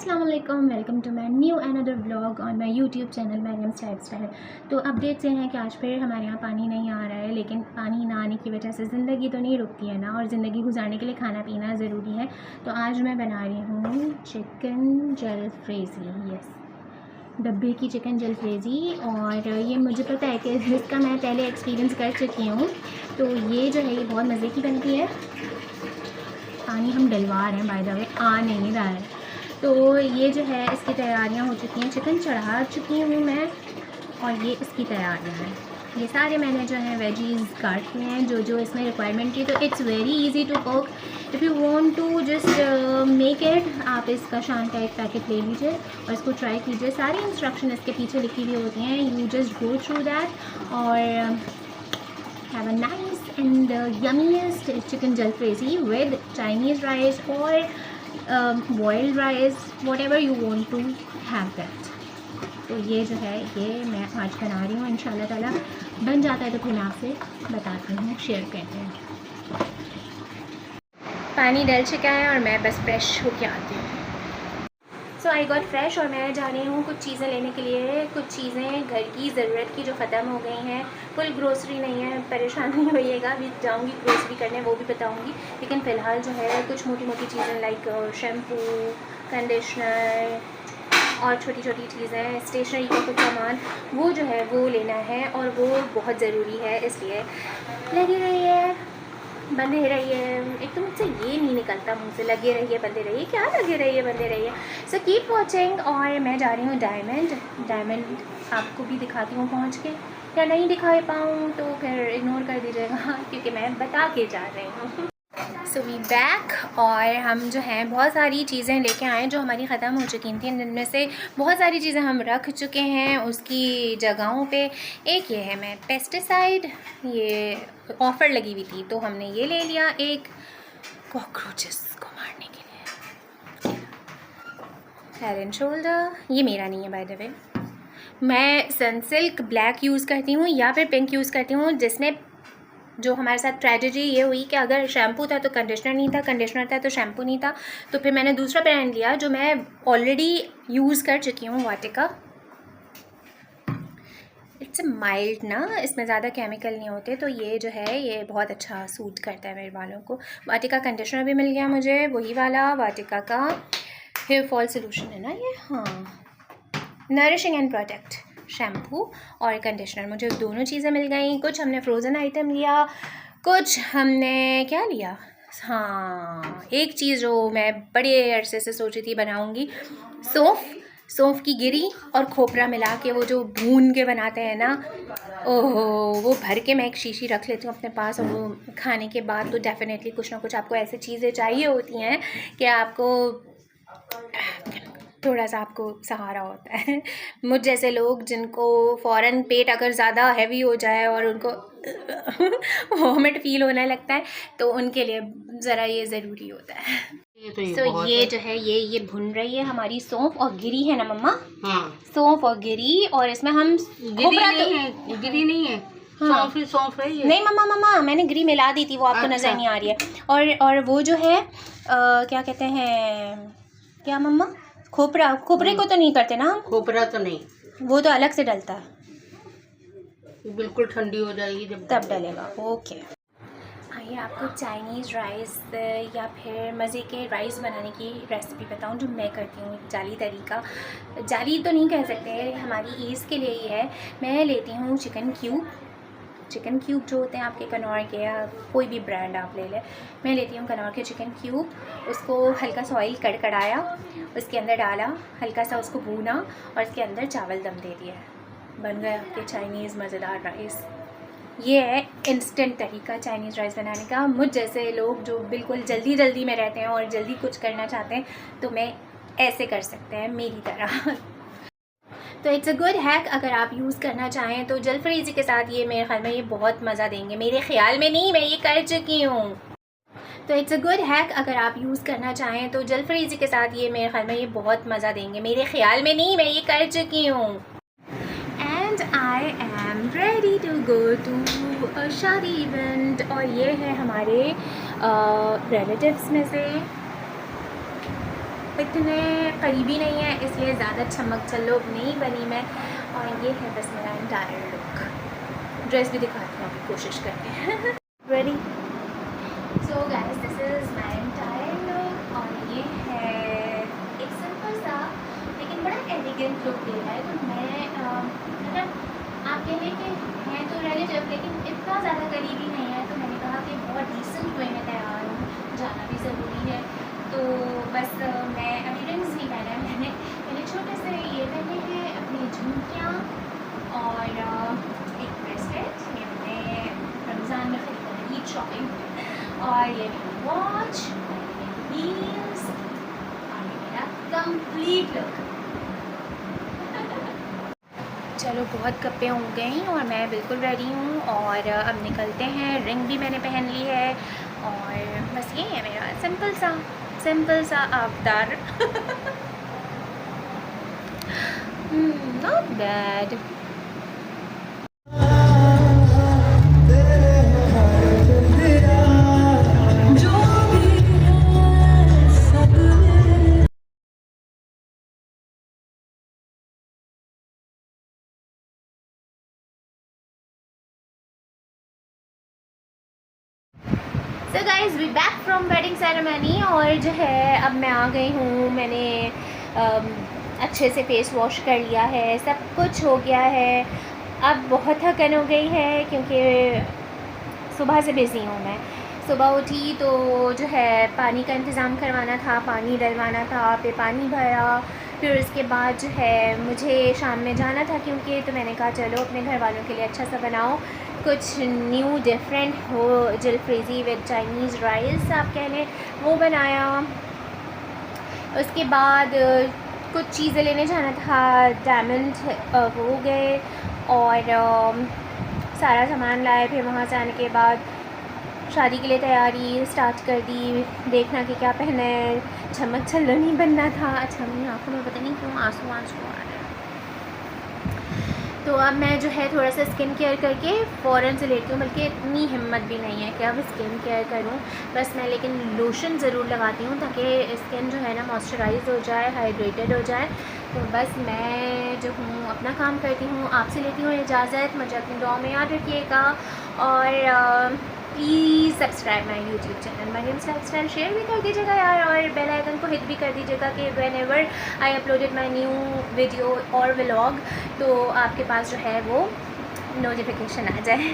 अस्सलाम वालेकुम, welcome to my new another vlog on my YouTube channel Maryam's lifestyle. तो updates ये हैं कि आज फिर हमारे यहाँ पानी नहीं आ रहा है, लेकिन पानी ना आने की वजह से ज़िंदगी तो नहीं रुकती है ना, और ज़िंदगी गुजारने के लिए खाना पीना ज़रूरी है। तो आज मैं बना रही हूँ चिकन जलफ्रेज़ी। यस, डब्बे की चिकन जलफ्रेज़ी। और ये मुझे पता है कि इसका मैं पहले एक्सपीरियंस कर चुकी हूँ। तो ये जो है ये बहुत मज़े की बनती है। पानी हम डलवा रहे हैं, बाय द वे आ नहीं रहा है। तो ये जो है इसकी तैयारियां हो चुकी हैं, चिकन चढ़ा चुकी हूँ मैं, और ये इसकी तैयारियां हैं। ये सारे मैंने जो है वेजीज़ काट लिए हैं, जो जो इसमें रिक्वायरमेंट की। तो it's very easy to cook. If you want to just make it, आप इसका शान का एक पैकेट ले लीजिए और इसको ट्राई कीजिए। सारी इंस्ट्रक्शन इसके पीछे लिखी हुई होती हैं, you just go through that और have a nice and yummiest chicken jalfrezi with Chinese rice or boiled rice, whatever you want to have that. तो ये जो है ये मैं आज बना रही हूँ। इंशाल्लाह ताला बन जाता है तो फिर मैं आपसे बताती हूँ, शेयर करते हैं। पानी डल चुका है और मैं बस फ्रेश होके आती हूँ। सो आई गॉट फ्रेश और मैं जा रही हूँ कुछ चीज़ें लेने के लिए। कुछ चीज़ें घर की ज़रूरत की जो ख़त्म हो गई हैं। फुल ग्रोसरी नहीं है, परेशान नहीं होइएगा, अभी जाऊँगी ग्रोसरी करने, वो भी बताऊँगी। लेकिन फ़िलहाल जो है कुछ मोटी मोटी चीज़ें लाइक शैम्पू, कंडीशनर और छोटी छोटी चीज़ें, स्टेशनरी का कुछ सामान, वो जो है वो लेना है और वो बहुत ज़रूरी है। इसलिए लगी रही है, बंधे रहिए। एक तो मुझसे ये नहीं निकलता मुँह से, लगे रहिए बंधे रहिए, क्या लगे रहिए बंधे रहिए। So keep watching. और मैं जा रही हूँ डायमंड आपको भी दिखाती हूँ पहुँच के। या नहीं दिखा पाऊँ तो फिर इग्नोर कर दीजिएगा, क्योंकि मैं बता के जा रही हूँ। So we back. और हम जो हैं बहुत सारी चीज़ें लेके आए जो हमारी ख़त्म हो चुकी थी, जिनमें से बहुत सारी चीज़ें हम रख चुके हैं उसकी जगहों पे। एक ये है मैं पेस्टिसाइड, ये ऑफ़र लगी हुई थी तो हमने ये ले लिया, एक कॉकरोचेस को मारने के लिए। हेड एंड शोल्डर, ये मेरा नहीं है बाय द वे, मैं सनसिल्क ब्लैक यूज़ करती हूँ या फिर पिंक यूज़ करती हूँ। जिसमें जो हमारे साथ ट्रेजेडी ये हुई कि अगर शैम्पू था तो कंडीशनर नहीं था, कंडीशनर था तो शैम्पू नहीं था। तो फिर मैंने दूसरा ब्रांड लिया जो मैं ऑलरेडी यूज़ कर चुकी हूँ, वाटिका। इट्स माइल्ड ना, इसमें ज़्यादा केमिकल नहीं होते, तो ये जो है ये बहुत अच्छा सूट करता है मेरे बालों को। वाटिका कंडीशनर भी मिल गया मुझे, वही वाला वाटिका का हेयर फॉल सोल्यूशन है ना ये, हाँ, नरिशिंग एंड प्रोटेक्ट शैम्पू और कंडीशनर, मुझे दोनों चीज़ें मिल गई। कुछ हमने फ्रोज़न आइटम लिया, कुछ हमने क्या लिया, हाँ एक चीज़ जो मैं बड़े अरसे से सोची थी बनाऊंगी, सौंफ की गिरी और खोपरा मिला के वो जो भून के बनाते हैं ना, ओहो, वो भर के मैं एक शीशी रख लेती हूँ अपने पास। और वो खाने के बाद तो डेफिनेटली कुछ ना कुछ आपको ऐसी चीज़ें चाहिए होती हैं कि आपको थोड़ा सा आपको सहारा होता है। मुझ जैसे लोग जिनको फ़ौरन पेट अगर ज़्यादा हैवी हो जाए और उनको वॉमिट फील होने लगता है, तो उनके लिए ज़रा ये ज़रूरी होता है। तो ये जो है ये भुन रही है हमारी सौंफ और गिरी है ना मम्मा, हाँ, सौंफ और गिरी। और इसमें हम गिरी नहीं है, हाँ, सौंफ है ये। नहीं मम्मा मैंने गिरी मिला दी थी, वो आपको अच्छा, नज़र नहीं आ रही है। और वो जो है क्या कहते हैं, क्या मम्मा, खोपरे को तो नहीं करते ना हम, खोपरा तो नहीं, वो तो अलग से डलता है, बिल्कुल ठंडी हो जाएगी जब तब डलेगा। ओके, आइए आपको चाइनीज़ राइस या फिर मज़े के राइस बनाने की रेसिपी बताऊं जो मैं करती हूँ। जाली तरीका, जाली तो नहीं कह सकते, हमारी ईज़ के लिए ही है। मैं लेती हूँ चिकन क्यूब जो होते हैं आपके कनौर के, या कोई भी ब्रांड आप ले लें। मैं लेती हूँ कनौर के चिकन क्यूब, उसको हल्का सा ऑयल कड़कड़ाया, उसके अंदर डाला, हल्का सा उसको भूना और इसके अंदर चावल दम दे दिया, बन गया आपके चाइनीज़ मज़ेदार राइस। ये है इंस्टेंट तरीका चाइनीज़ राइस बनाने का। मुझ जैसे लोग जो बिल्कुल जल्दी में रहते हैं और जल्दी कुछ करना चाहते हैं, तो मैं ऐसे कर सकते हैं मेरी तरह। तो इट्स अ गुड हैक, अगर आप यूज़ करना चाहें तो जलफ्रेज़ी के साथ ये मेरे ख्याल में ये बहुत मज़ा देंगे। मेरे ख्याल में नहीं, मैं ये कर चुकी हूँ। तो इट्स अ गुड हैक, अगर आप यूज़ करना चाहें तो जलफ्रेज़ी के साथ ये मेरे ख्याल में ये बहुत मज़ा देंगे। मेरे ख्याल में नहीं, मैं ये कर चुकी हूँ। And I am ready to go to a शादी इवेंट। और ये है हमारे रिलेटिव्स में से इतने करीबी नहीं है, इसलिए ज़्यादा चमक चलोग नहीं बनी मैं। और ये है बस मेरा एंटायर लुक। ड्रेस भी दिखाती हूँ अभी, कोशिश करते हैं। Ready? So guys, this is my entire look. और ये है एक सिंपल सा लेकिन बड़ा एलिगेंट लुक दे रहा है। तो मैं मतलब आप कह लें कि हैं तो रिलेटिव, लेकिन इतना ज़्यादा करीबी नहीं है। तो मैंने कहा कि बहुत डिसेंट वे में तैयार हूँ, जाना भी ज़रूरी है। तो बस मैं अभी रिंग्स नहीं पहना है मैंने छोटे से ये पहने हैं अपनी झुमकियाँ और एक ब्रेसलेट, ये मैंने रमज़ान में खरीदा है, ईद शॉपिंग। और ये मेरी वॉच, हील्स, और ये मेरा कंप्लीट लुक। चलो बहुत गप्पे हो गई और मैं बिल्कुल रेडी हूँ और अब निकलते हैं। रिंग भी मैंने पहन ली है और बस ये है मेरा सिंपल सा अवतार। Not bad. So guys, we back from wedding ceremony. और जो है अब मैं आ गई हूँ, मैंने अच्छे से फेस वॉश कर लिया है, सब कुछ हो गया है। अब बहुत थकन हो गई है क्योंकि सुबह से बिज़ी हूँ मैं। सुबह उठी तो जो है पानी का इंतज़ाम करवाना था, पानी डलवाना था, फिर पानी भरा, फिर उसके बाद जो है मुझे शाम में जाना था क्योंकि, तो मैंने कहा चलो अपने घर वालों के लिए अच्छा सा बनाओ, कुछ न्यू डिफरेंट हो। जलफ्रेज़ी विद चाइनीज़ राइस आप कह लें, वो बनाया। उसके बाद कुछ चीज़ें लेने जाना था, डायमंड वो गए और सारा सामान लाए। फिर वहाँ से आने के बाद शादी के लिए तैयारी स्टार्ट कर दी, देखना कि क्या पहना है, चमक छल्लो नहीं बनना था। अच्छा, मेरी आँखों में पता नहीं क्यों आंसू आ रहे हैं। तो अब मैं जो है थोड़ा सा स्किन केयर करके फ़ौरन से लेती हूँ, बल्कि इतनी हिम्मत भी नहीं है कि अब स्किन केयर करूँ। बस मैं लेकिन लोशन ज़रूर लगाती हूँ ताकि स्किन जो है ना मॉइस्चराइज हो जाए, हाइड्रेटेड हो जाए। तो बस मैं जो हूँ अपना काम करती हूँ, आपसे लेती हूँ इजाज़त। मुझे अपनी दुआ में याद रखिएगा और please subscribe my YouTube channel Maryam's lifestyle. Share भी कर दीजिएगा यार, और बेल आइकन को हिट भी कर दीजिएगा कि when ever I uploaded my new video और व्लॉग, तो आपके पास जो है वो नोटिफिकेशन आ जाए।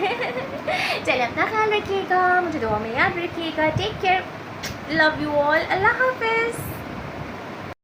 चलिए, अपना ख्याल रखिएगा, मुझे दुआ में याद रखिएगा। Take care, love you all, अल्लाह हाफिज़।